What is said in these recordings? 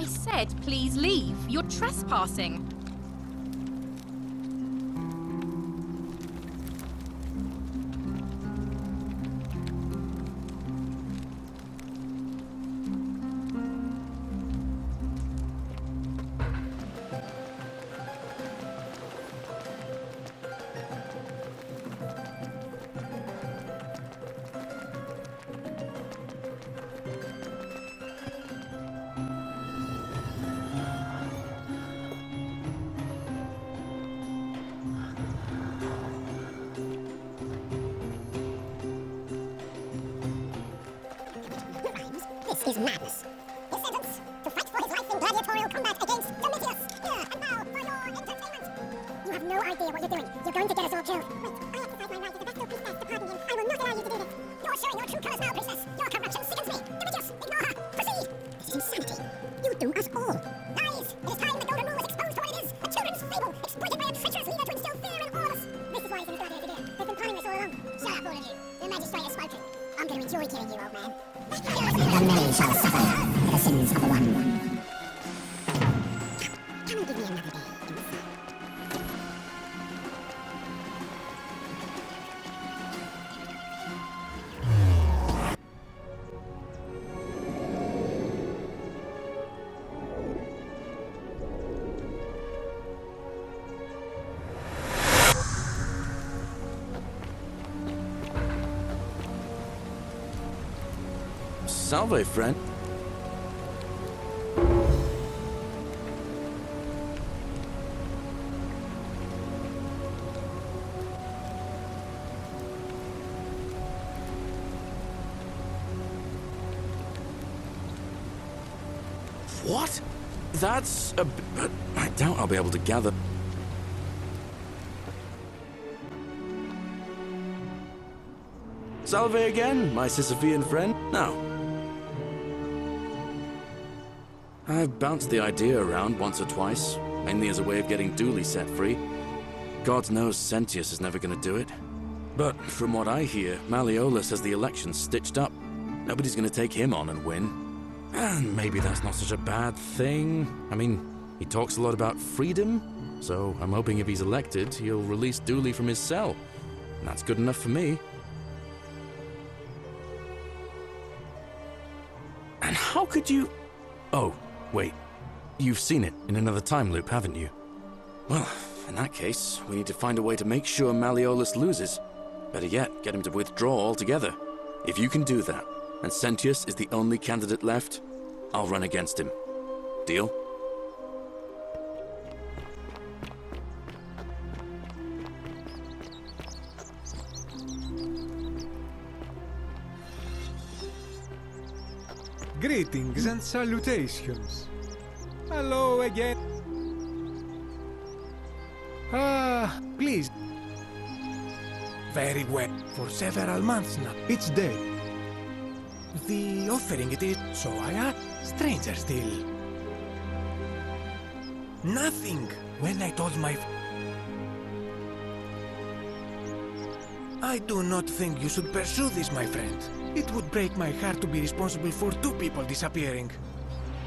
said please leave. You're trespassing. This is madness. His sentence, to fight for his life in gladiatorial combat against Domitius. Here, and now, for your entertainment. You have no idea what you're doing. You're going to get us all killed. Wait, I exercise my right as the Vestal priestess to pardon him. I will not allow you to do this. You're showing your true colours now, priestess. Your corruption sickens me. Domitius, ignore her. Proceed. This is insanity. You doom us all. Lies. It is time the Golden Rule was exposed for what it is. A children's fable, exploited by a treacherous leader to instill fear in all of us. This is why he's in Claudia's idea. They've been planning this all along. Shut up, all of you. The magistrate has spoken. I'm going to enjoy killing you, old man. The many shall suffer for the sins of the one. Come and give me another day. Salve, friend. What? That's a... but I doubt I'll be able to gather... Salve again, my Sisyphean friend. Now, I've bounced the idea around once or twice, mainly as a way of getting Duli set free. God knows Sentius is never gonna do it. But from what I hear, Malleolus has the election stitched up. Nobody's gonna take him on and win. And maybe that's not such a bad thing. I mean, he talks a lot about freedom, so I'm hoping if he's elected, he'll release Duli from his cell. And that's good enough for me. And how could you... Oh, wait. You've seen it in another time loop, haven't you? Well, in that case, we need to find a way to make sure Malleolus loses. Better yet, get him to withdraw altogether. If you can do that, and Sentius is the only candidate left, I'll run against him. Deal? Greetings and salutations. Hello again. Please. Very well. For several months now. Each day. The offering it is, so I ask. Stranger still. Nothing. When I told my... I do not think you should pursue this, my friend. It would break my heart to be responsible for two people disappearing.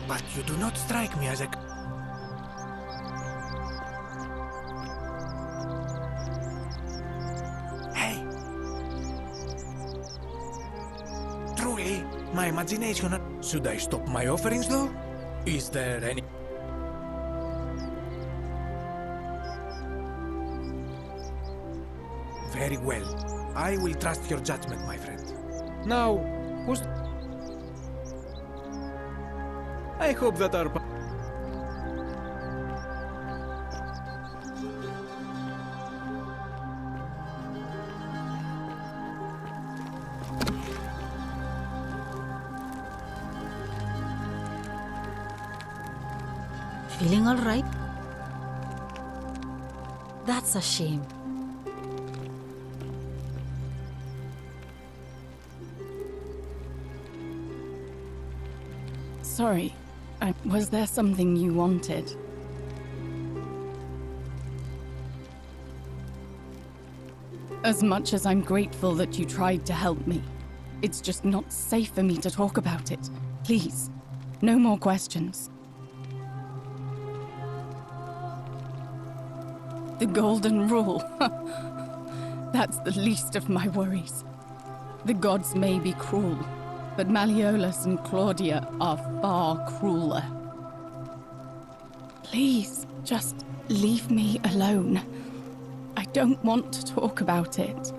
But you do not strike me as a... Hey! Truly, my imagination... Should I stop my offerings, though? Is there any... Very well. I will trust your judgment, my friend. Now, who's... I hope that our... Feeling all right? That's a shame. Sorry, was there something you wanted? As much as I'm grateful that you tried to help me, it's just not safe for me to talk about it. Please, no more questions. The golden rule. That's the least of my worries. The gods may be cruel, but Malleolus and Claudia are far crueler. Please, just leave me alone. I don't want to talk about it.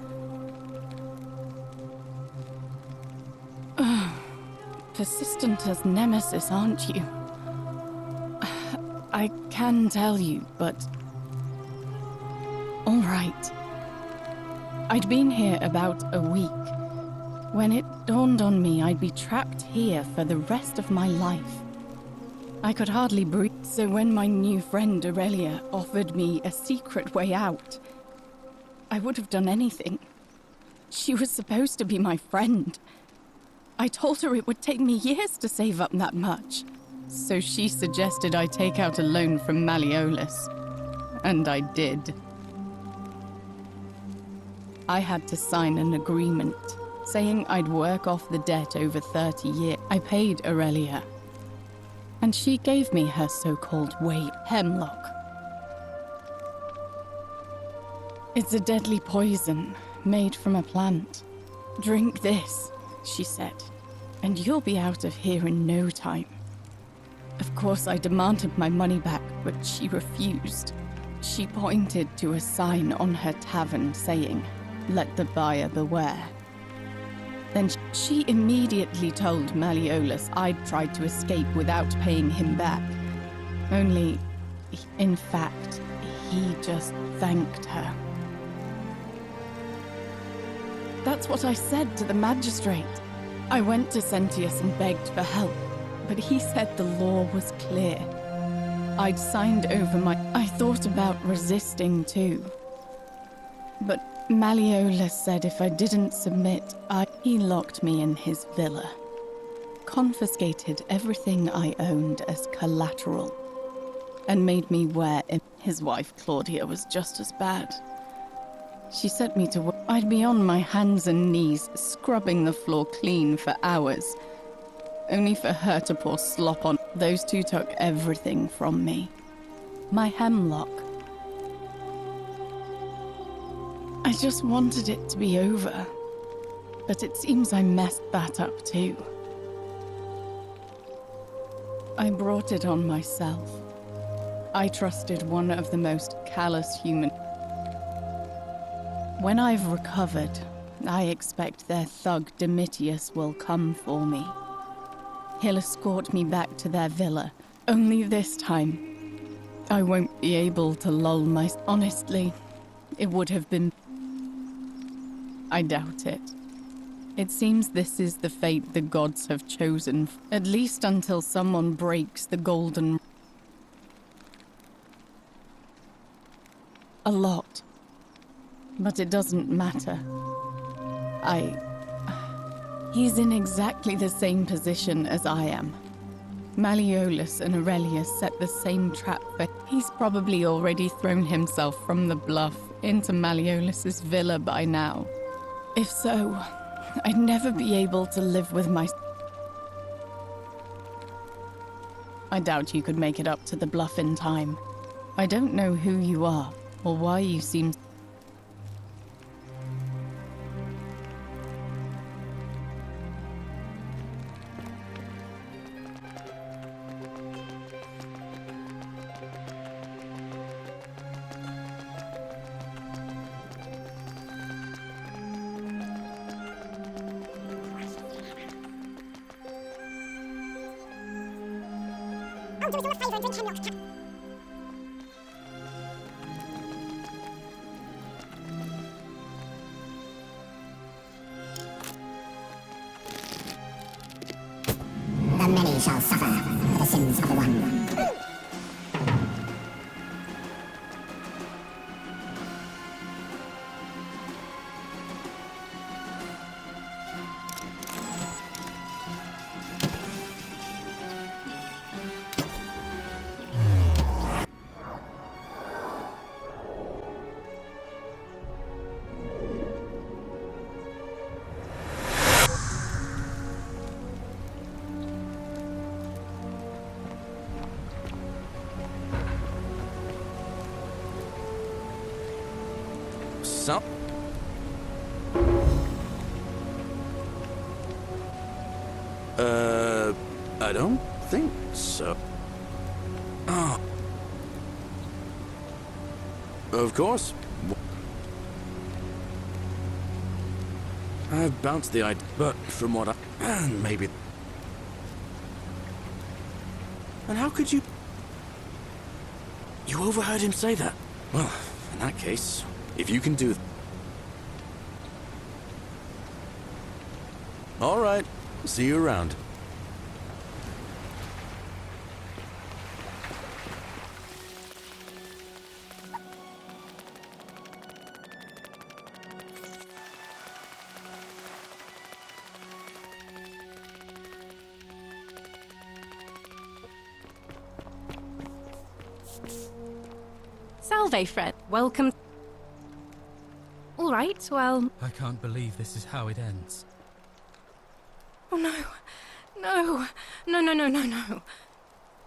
Persistent as Nemesis, aren't you? I can tell you, but... All right. I'd been here about a week when it dawned on me I'd be trapped here for the rest of my life. I could hardly breathe, so when my new friend Aurelia offered me a secret way out, I would have done anything. She was supposed to be my friend. I told her it would take me years to save up that much. So she suggested I take out a loan from Malleolus. And I did. I had to sign an agreement, saying I'd work off the debt over 30 years. I paid Aurelia. And she gave me her so-called hemlock. It's a deadly poison made from a plant. Drink this, she said, and you'll be out of here in no time. Of course, I demanded my money back, but she refused. She pointed to a sign on her tavern saying, "Let the buyer beware." Then she immediately told Malleolus I'd tried to escape without paying him back. Only, in fact, he just thanked her. That's what I said to the magistrate. I went to Sentius and begged for help, but he said the law was clear. I'd signed over I thought about resisting too. But Malleolus said if I didn't submit, he locked me in his villa. Confiscated everything I owned as collateral. And made me wear it. His wife Claudia was just as bad. She sent me to work. I'd be on my hands and knees, scrubbing the floor clean for hours, only for her to pour slop on. Those two took everything from me. My hemlock. I just wanted it to be over, but it seems I messed that up too. I brought it on myself. I trusted one of the most callous human. When I've recovered, I expect their thug Domitius will come for me. He'll escort me back to their villa, only this time, I won't be able to lull my... Honestly, it would have been... I doubt it. It seems this is the fate the gods have chosen, at least until someone breaks the golden... A lot. But it doesn't matter. He's in exactly the same position as I am. Malleolus and Aurelius set the same trap, but he's probably already thrown himself from the bluff into Malleolus's villa by now. If so, I'd never be able to live with my... I doubt you could make it up to the bluff in time. I don't know who you are, or why you seem... Oh, do us all a favour and drink hemlock's cup. The many shall suffer for the sins of the one. So... I don't think so. Oh. Of course. I've bounced the idea, but from what I... maybe... And how could you... You overheard him say that? Well, in that case, if you can do... All right. See you around. Salve, friend. Welcome. All right, well... I can't believe this is how it ends. Oh, no. No. No, no, no, no, no.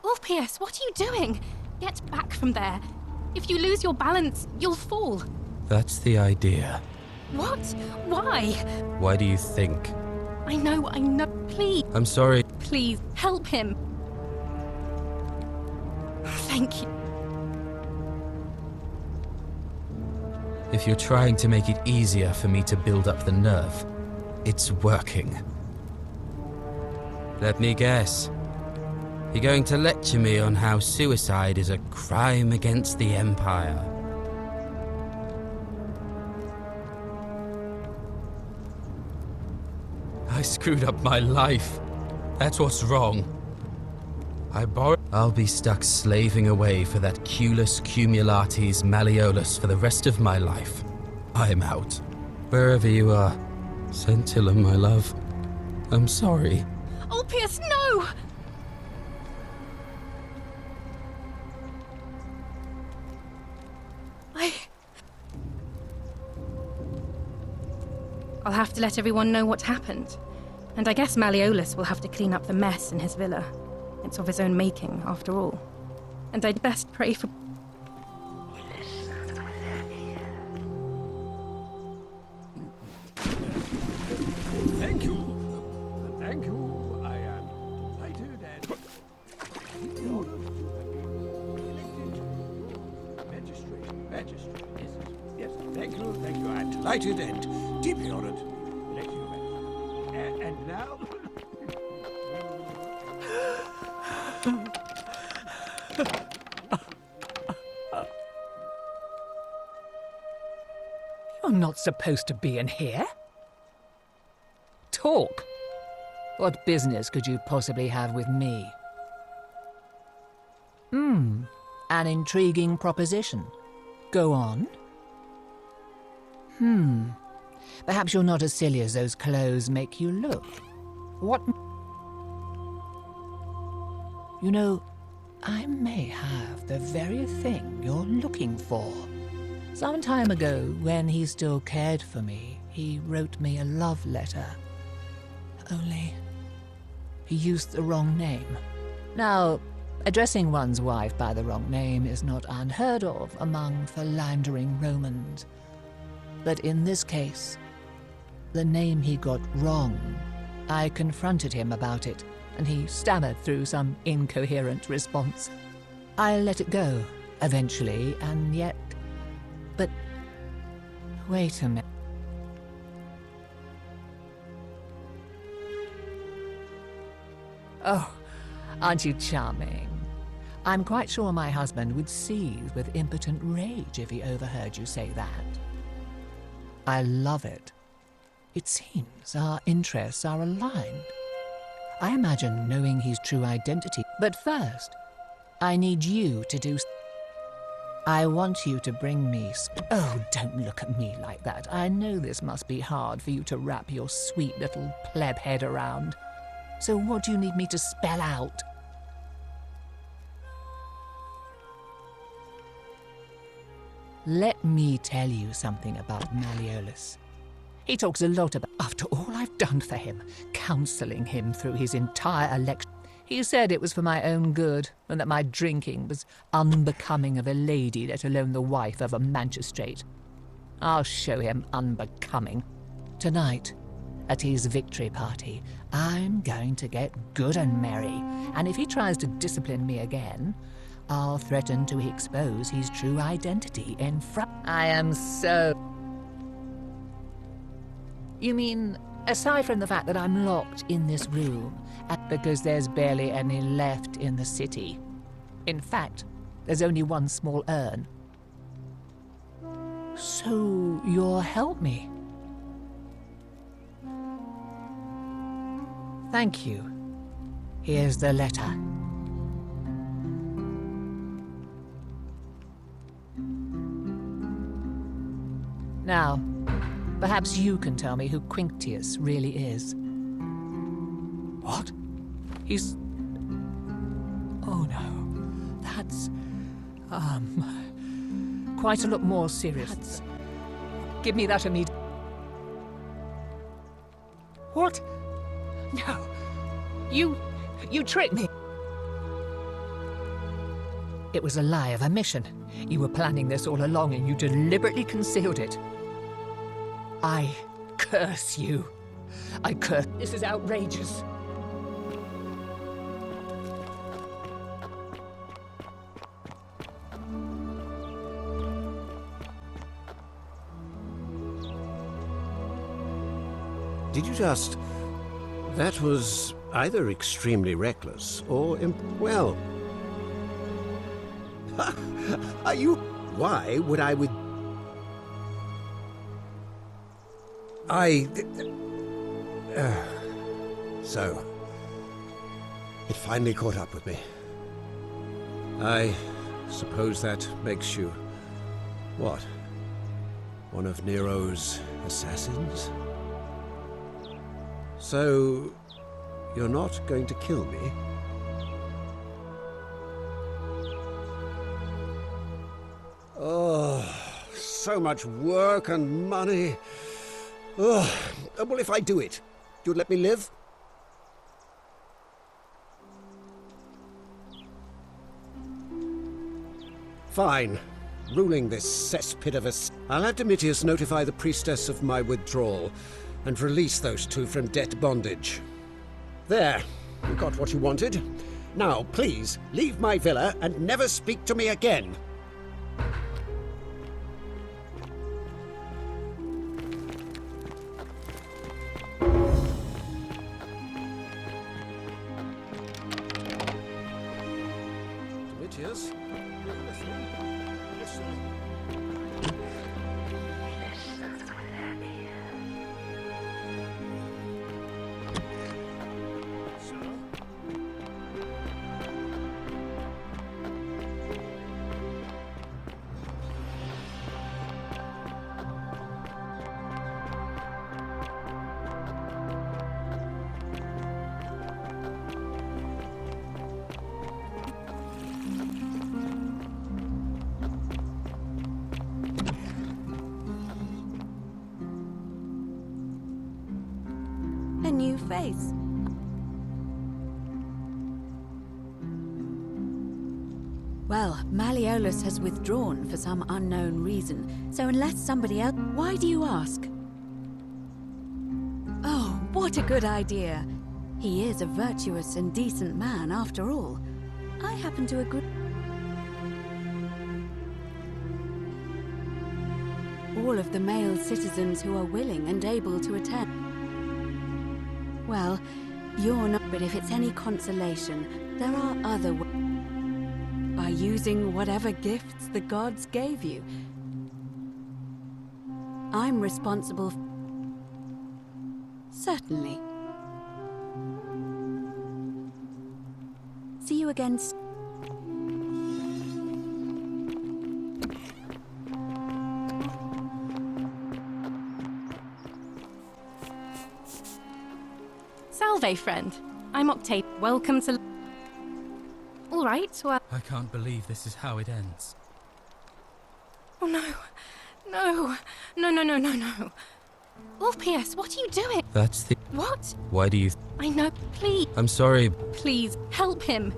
Ulpius, what are you doing? Get back from there. If you lose your balance, you'll fall. That's the idea. What? Why? Why do you think? I know. Please, I'm sorry. please, help him. Thank you. If you're trying to make it easier for me to build up the nerve, it's working. Let me guess. You're going to lecture me on how suicide is a crime against the Empire. I screwed up my life. That's what's wrong. I'll be stuck slaving away for that Culus Cumulatis Malleolus for the rest of my life. I'm out. Wherever you are, Scintilla, my love. I'm sorry. Ulpius, no! I'll have to let everyone know what happened. And I guess Malleolus will have to clean up the mess in his villa. It's of his own making, after all. And I'd best pray for... Thank you. Thank you. I am delighted and... Magistrate. Yes. Thank you. I'm delighted and deeply honored. Let you know. And now... You're not supposed to be in here. Talk. What business could you possibly have with me? An intriguing proposition. Go on. Perhaps you're not as silly as those clothes make you look. What? You know, I may have the very thing you're looking for. Some time ago, when he still cared for me, he wrote me a love letter. Only, he used the wrong name. Now, addressing one's wife by the wrong name is not unheard of among philandering Romans. But in this case, the name he got wrong. I confronted him about it, and he stammered through some incoherent response. I let it go, eventually, and yet... But... wait a minute. Oh, aren't you charming? I'm quite sure my husband would seethe with impotent rage if he overheard you say that. I love it. It seems our interests are aligned. I imagine knowing his true identity. But first, I need you to do... I want you to bring me... Oh, don't look at me like that. I know this must be hard for you to wrap your sweet little pleb head around. So what do you need me to spell out? Let me tell you something about Malleolus. He talks a lot about, after all I've done for him, counselling him through his entire election. He said it was for my own good, and that my drinking was unbecoming of a lady, let alone the wife of a magistrate. I'll show him unbecoming. Tonight, at his victory party, I'm going to get good and merry, and if he tries to discipline me again, I'll threaten to expose his true identity in front. I am so... You mean, aside from the fact that I'm locked in this room, because there's barely any left in the city. In fact, there's only one small urn. So you'll help me? Thank you. Here's the letter. Now, perhaps you can tell me who Quintus really is. What? He's... Oh no. That's... quite a lot more serious. Give me that immediately. What? No. You tricked me. It was a lie of a mission. You were planning this all along and you deliberately concealed it. I curse you. I curse. This is outrageous. Did you just... That was either extremely reckless or... well... Are you... Why would I with... So... It finally caught up with me. I suppose that makes you... What? One of Nero's assassins? So... You're not going to kill me? Oh, so much work and money. Oh, well, if I do it, you'd let me live? Fine. Ruling this cesspit of a... I'll have Domitius notify the priestess of my withdrawal and release those two from debt bondage. There. You got what you wanted. Now, please, leave my villa and never speak to me again. Domitius? A new face. Well, Malleolus has withdrawn for some unknown reason, so unless somebody else... Why do you ask? Oh, what a good idea. He is a virtuous and decent man, after all. I happen to agree. All of the male citizens who are willing and able to attend. Well, you're not, but if it's any consolation, there are other ways. By using whatever gifts the gods gave you. I'm responsible for... Certainly. See you again. Salve, friend. I'm Octave. Welcome to... All right, well... I can't believe this is how it ends. Oh, no. No. No, no, no, no, no. Orpheus, what are you doing? That's the... What? Why do you... I know. Please. I'm sorry. Please, help him.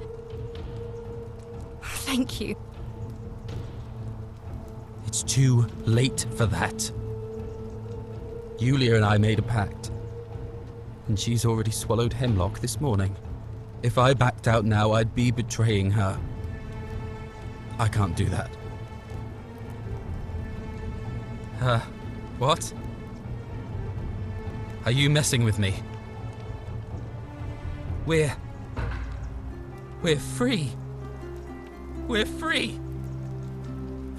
Thank you. It's too late for that. Julia and I made a pact, and she's already swallowed hemlock this morning. If I backed out now, I'd be betraying her. I can't do that. What? Are you messing with me? We're free. We're free.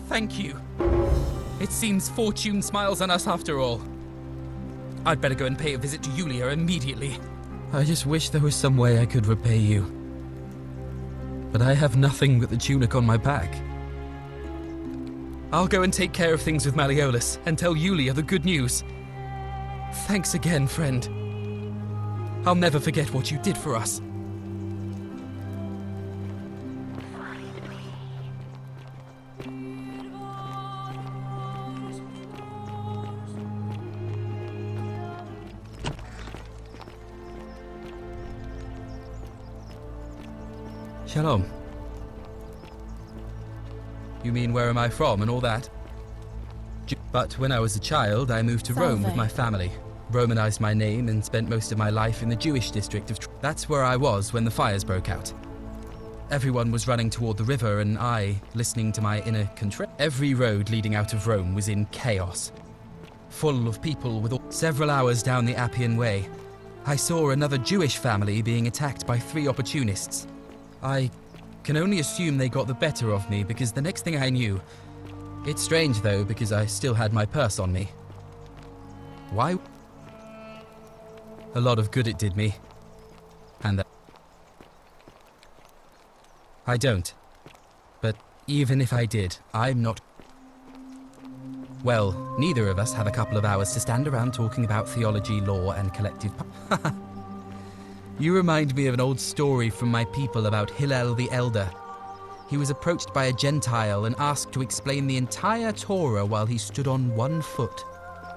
Thank you. It seems fortune smiles on us after all. I'd better go and pay a visit to Julia immediately. I just wish there was some way I could repay you. But I have nothing but the tunic on my back. I'll go and take care of things with Malleolus and tell Julia the good news. Thanks again, friend. I'll never forget what you did for us. Shalom. You mean where am I from and all that? But when I was a child, I moved to Rome with my family. Romanized my name and spent most of my life in the Jewish district of That's where I was when the fires broke out. Everyone was running toward the river and I, listening to my inner contrition. Every road leading out of Rome was in chaos. Full of people with several hours down the Appian Way. I saw another Jewish family being attacked by 3 opportunists. I can only assume they got the better of me because the next thing I knew... It's strange though because I still had my purse on me. Why? A lot of good it did me. And that... I don't. But even if I did, I'm not... Well, neither of us have a couple of hours to stand around talking about theology, law, and collective... You remind me of an old story from my people about Hillel the Elder. He was approached by a Gentile and asked to explain the entire Torah while he stood on 1 foot.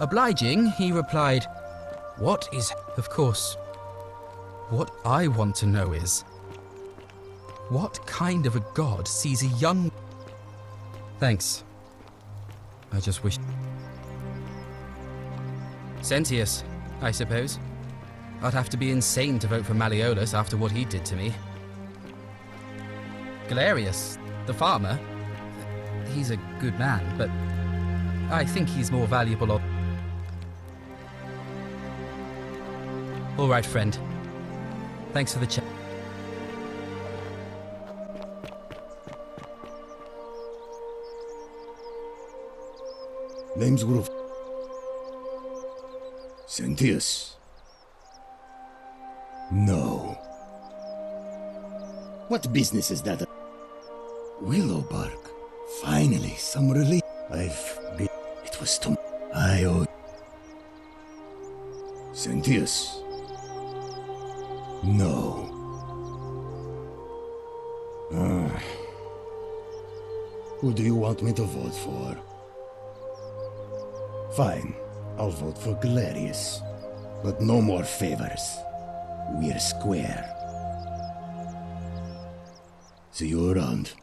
Obliging, he replied, "What is..." Of course, what I want to know is, what kind of a god sees a young... Thanks. I just wish... Sentius, I suppose. I'd have to be insane to vote for Malleolus after what he did to me. Gallerius, the farmer, he's a good man, but I think he's more valuable of... All right, friend. Thanks for the chat. Name's Wolf. Sentius. No. What business is that? Willow bark. Finally, some relief. I've been... It was too... I owe... Sentius. No. Who do you want me to vote for? Fine. I'll vote for Gallerius. But no more favors. We're square. See you around.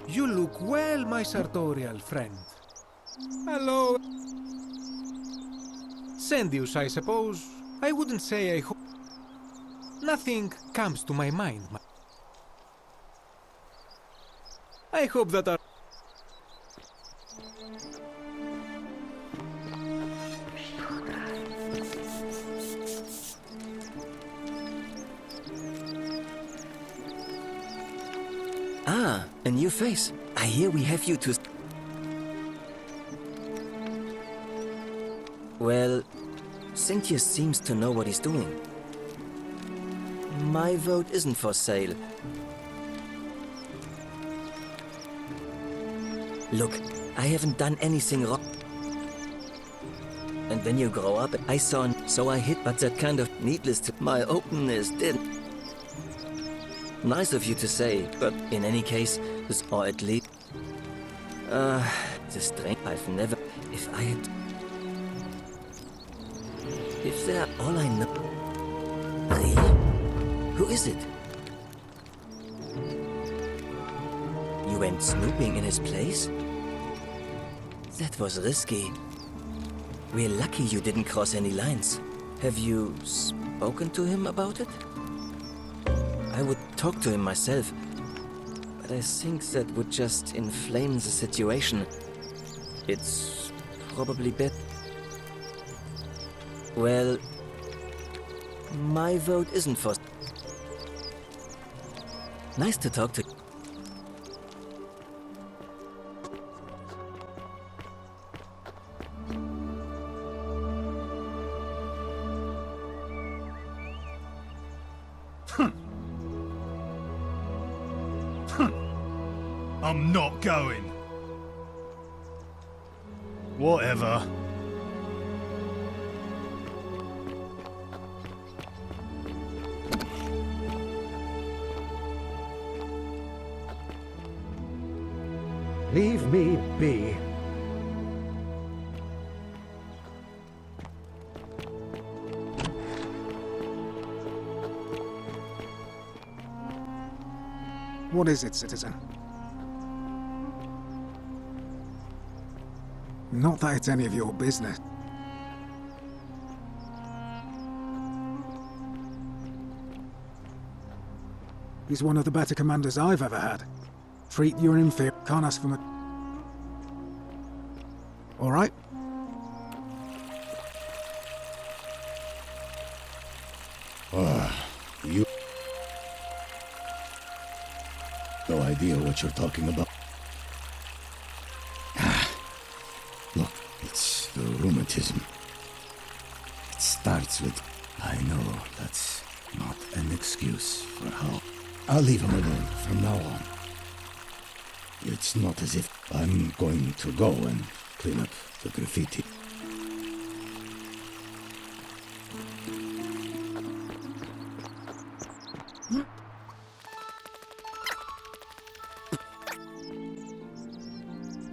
You look well, my sartorial friend. Hello. Sendius, I suppose. I wouldn't say I hope... Nothing comes to my mind. I hope that our... Ah, a new face. I hear we have you to... Well, Sentius seems to know what he's doing. My vote isn't for sale. Look, I haven't done anything wrong. And when you grow up, I saw... So I hit, but that kind of needless to... My openness didn't. Nice of you to say, but in any case, this, or at least... the strength I've never... If I had... If they're all I know... Really? Who is it? You went snooping in his place? That was risky. We're lucky you didn't cross any lines. Have you spoken to him about it? I would talk to him myself, but I think that would just inflame the situation. It's probably better. Well, my vote isn't for... Nice to talk to you. I'm not going. Whatever. Leave me be. What is it, citizen? Not that it's any of your business. He's one of the better commanders I've ever had. Treat your inferior, can't ask for much. All right? You... No idea what you're talking about. Look, it's the rheumatism. It starts with... I know that's not an excuse for how... I'll leave him alone from now on. It's not as if I'm going to go and clean up the graffiti.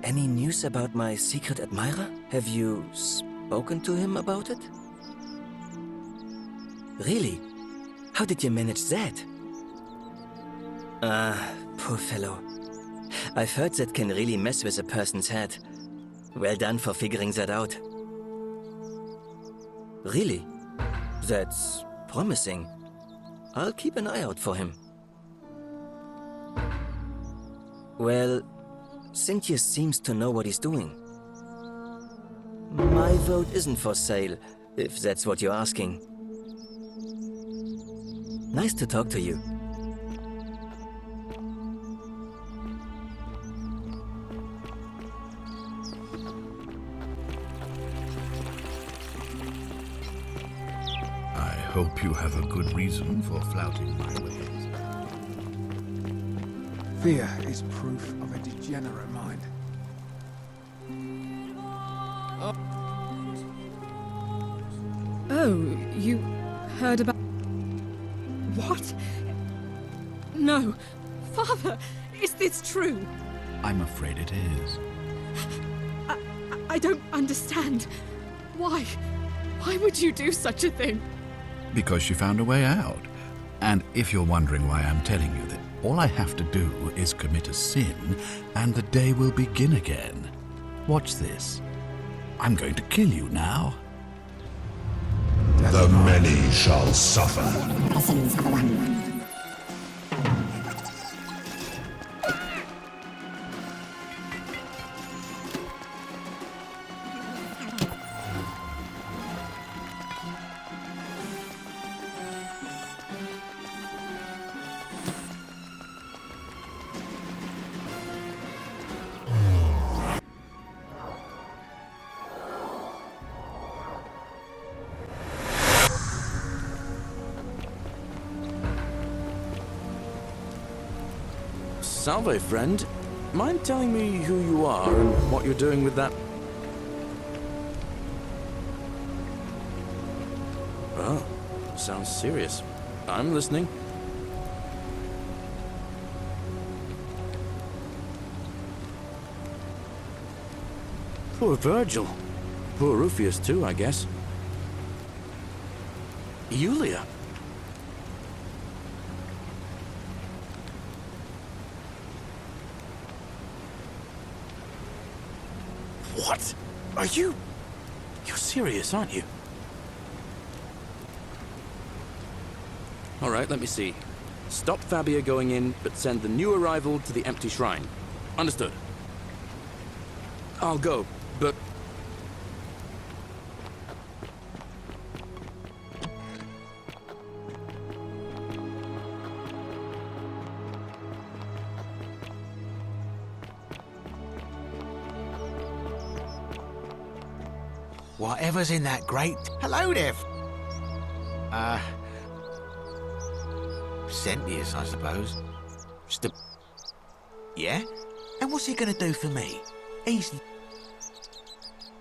Any news about my secret admirer? Have you spoken to him about it? Really? How did you manage that? Poor fellow. I've heard that can really mess with a person's head. Well done for figuring that out. Really? That's promising. I'll keep an eye out for him. Well, Quintus seems to know what he's doing. My vote isn't for sale, if that's what you're asking. Nice to talk to you. I hope you have a good reason for flouting my ways. Fear is proof of a degenerate mind. Oh, you heard about... What? No. Father, is this true? I'm afraid it is. I don't understand. Why? Why would you do such a thing? Because she found a way out. And if you're wondering why I'm telling you that, all I have to do is commit a sin, and the day will begin again. Watch this. I'm going to kill you now. The many shall suffer. The sins of the one. Salve, friend. Mind telling me who you are and what you're doing with that? Oh, sounds serious. I'm listening. Poor Virgil. Poor Rufius too, I guess. Julia. What? Are you... You're serious, aren't you? Alright, let me see. Stop Fabia going in, but send the new arrival to the empty shrine. Understood. I'll go, but... Whatever's in that grate... Hello there. Sentius, I suppose. Yeah? And what's he gonna do for me? He's...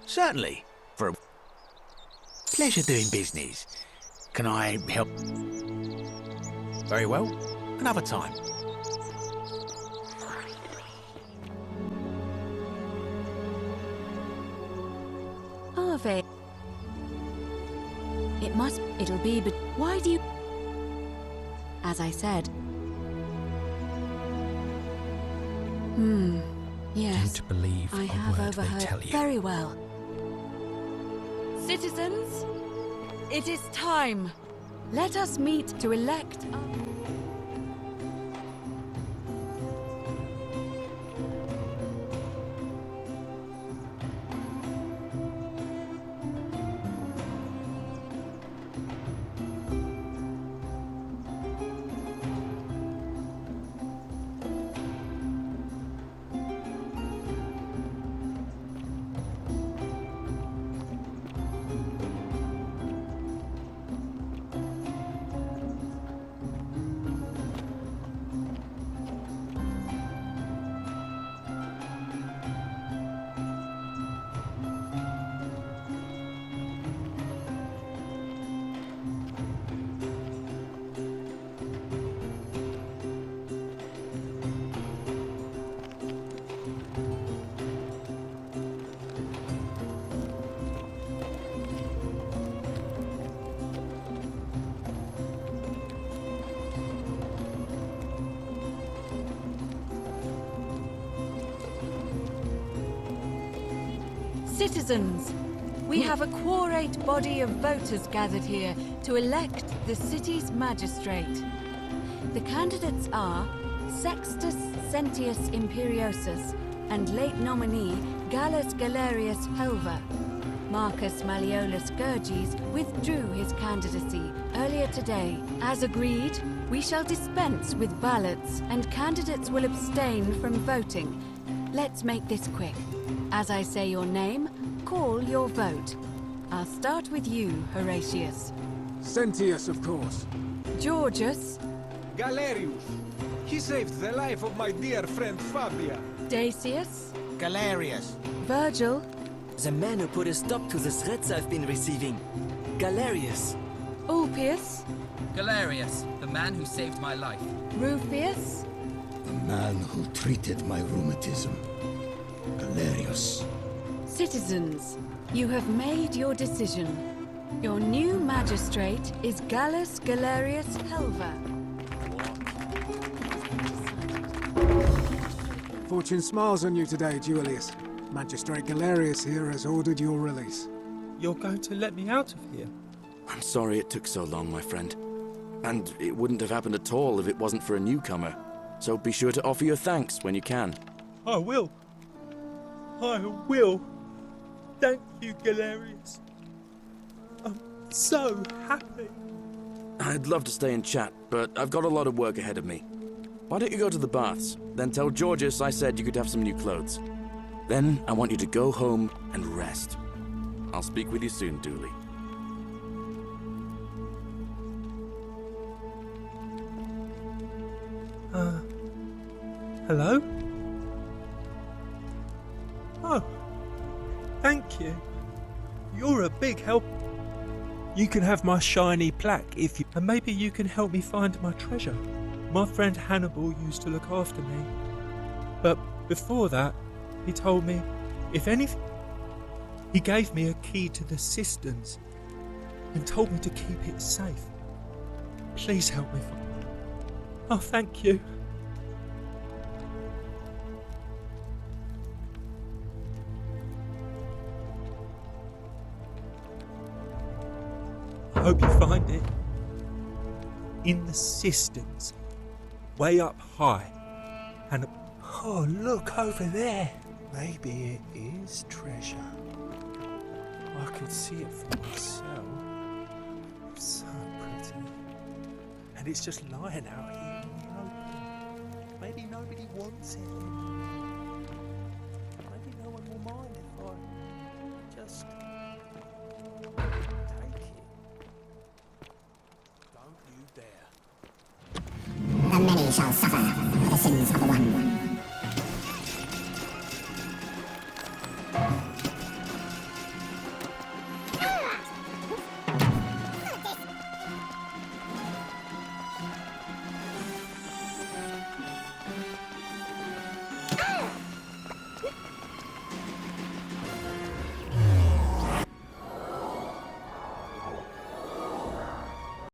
Certainly. For a... Pleasure doing business. Can I help? Very well. Another time. Ave. It'll be, but why do you... As I said. Yes. Don't believe I a have word overheard. they tell you. Very well. Citizens, it is time. Let us meet to elect... Citizens, we have a quorate body of voters gathered here to elect the city's magistrate. The candidates are Sextus Sentius Imperiosus and late nominee Gallus Gallerius Helver. Marcus Malleolus Gurges withdrew his candidacy earlier today. As agreed, we shall dispense with ballots and candidates will abstain from voting. Let's make this quick. As I say your name, call your vote. I'll start with you, Horatius. Sentius, of course. Georgius. Gallerius. He saved the life of my dear friend Fabia. Dacius. Gallerius. Virgil. The man who put a stop to the threats I've been receiving. Gallerius. Ulpius. Gallerius, the man who saved my life. Rufius. The man who treated my rheumatism. Gallerius. Citizens, you have made your decision. Your new magistrate is Gallus Gallerius Helver. Fortune smiles on you today, Julius. Magistrate Gallerius here has ordered your release. You're going to let me out of here? I'm sorry it took so long, my friend. And it wouldn't have happened at all if it wasn't for a newcomer. So be sure to offer your thanks when you can. I will. I will. Thank you, Gallerius. I'm so happy. I'd love to stay and chat, but I've got a lot of work ahead of me. Why don't you go to the baths? Then tell Georgius I said you could have some new clothes. Then I want you to go home and rest. I'll speak with you soon, Duli. Hello? Oh, thank you. You're a big help. You can have my shiny plaque if you... And maybe you can help me find my treasure. My friend Hannibal used to look after me. But before that, he told me, if anything... He gave me a key to the cisterns and told me to keep it safe. Please help me. Oh, thank you. hope you find it. In the cisterns, way up high, and oh, look over there. Maybe it is treasure. I could see it for myself. So pretty. And it's just lying out here in the open. Maybe nobody wants it anymore. Maybe no one will mind if I just take it. Don't you dare. The many shall suffer for the sins of the world.